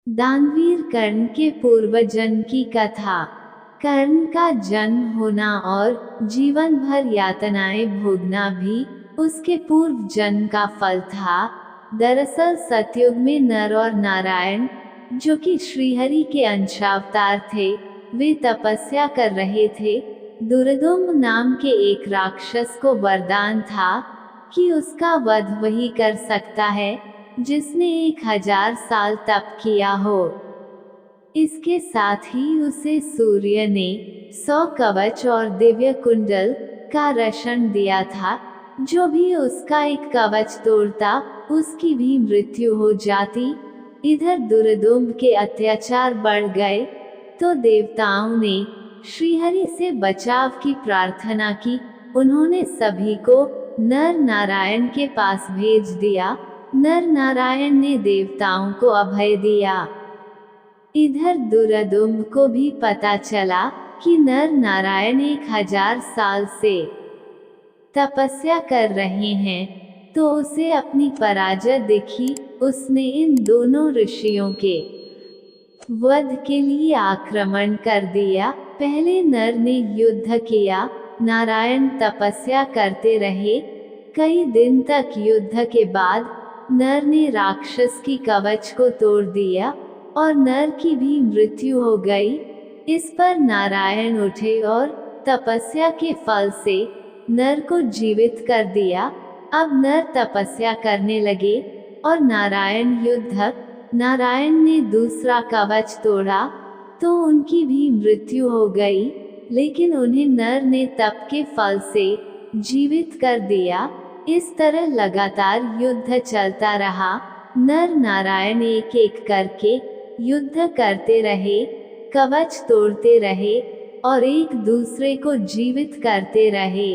दानवीर कर्ण के पूर्वजन्म की कथा। कर्ण का जन्म होना और जीवन भर यातनाएं भोगना भी उसके पूर्व जन्म का फल था। दरअसल सतयुग में नर और नारायण, जो कि श्रीहरि के अंशावतार थे, वे तपस्या कर रहे थे। दुर्दुम्न नाम के एक राक्षस को वरदान था कि उसका वध वही कर सकता है जिसने 1000 साल तप किया हो। इसके साथ ही उसे सूर्य ने 100 कवच और दिव्य कुंडल का रक्षण दिया था। जो भी उसका एक कवच तोड़ता, उसकी भी मृत्यु हो जाती। इधर दुर्दुम्न के अत्याचार बढ़ गए, तो देवताओं ने श्रीहरि से बचाव की प्रार्थना की। उन्होंने सभी को नर नारायण के पास भेज दिया। नर नारायण ने देवताओं को अभय दिया। इधर दुर्दुम्न को भी पता चला कि नर नारायण 1000 साल से तपस्या कर रहे हैं, तो उसे अपनी पराजय दिखी। उसने इन दोनों ऋषियों के वध के लिए आक्रमण कर दिया। पहले नर ने युद्ध किया, नारायण तपस्या करते रहे। कई दिन तक युद्ध के बाद नर ने राक्षस की कवच को तोड़ दिया और नर की भी मृत्यु हो गई। इस पर नारायण उठे और तपस्या के फल से नर को जीवित कर दिया। अब नर तपस्या करने लगे और नारायण युद्ध। नारायण ने दूसरा कवच तोड़ा तो उनकी भी मृत्यु हो गई, लेकिन उन्हें नर ने तप के फल से जीवित कर दिया। इस तरह लगातार युद्ध चलता रहा। नर नारायण एक एक करके युद्ध करते रहे, कवच तोड़ते रहे और एक दूसरे को जीवित करते रहे।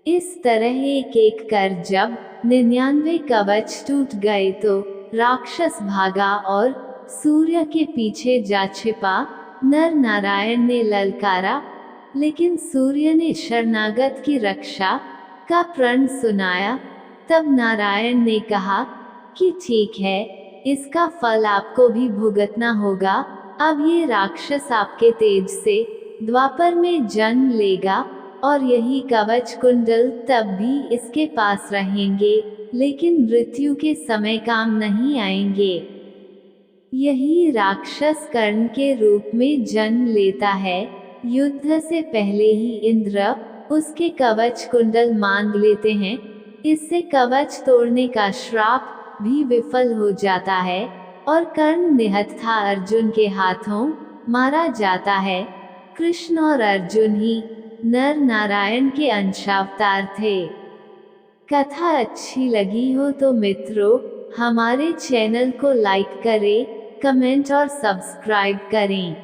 इस तरह एक एक कर जब 99 कवच टूट गए तो राक्षस भागा और सूर्य के पीछे जा छिपा। नर नारायण ने ललकारा, लेकिन सूर्य ने शरणागत की रक्षा का प्रण सुनाया। तब नारायण ने कहा कि ठीक है, इसका फल आपको भी भुगतना होगा। अब ये राक्षस आपके तेज से द्वापर में जन्म लेगा और यही कवच कुंडल तब भी इसके पास रहेंगे, लेकिन मृत्यु के समय काम नहीं आएंगे। यही राक्षस कर्ण के रूप में जन्म लेता है। युद्ध से पहले ही इंद्र उसके कवच कुंडल मांग लेते हैं। इससे कवच तोड़ने का श्राप भी विफल हो जाता है और कर्ण निहत्था अर्जुन के हाथों मारा जाता है। कृष्ण और अर्जुन ही नर नारायण के अंशावतार थे। कथा अच्छी लगी हो तो मित्रों, हमारे चैनल को लाइक करें, कमेंट और सब्सक्राइब करें।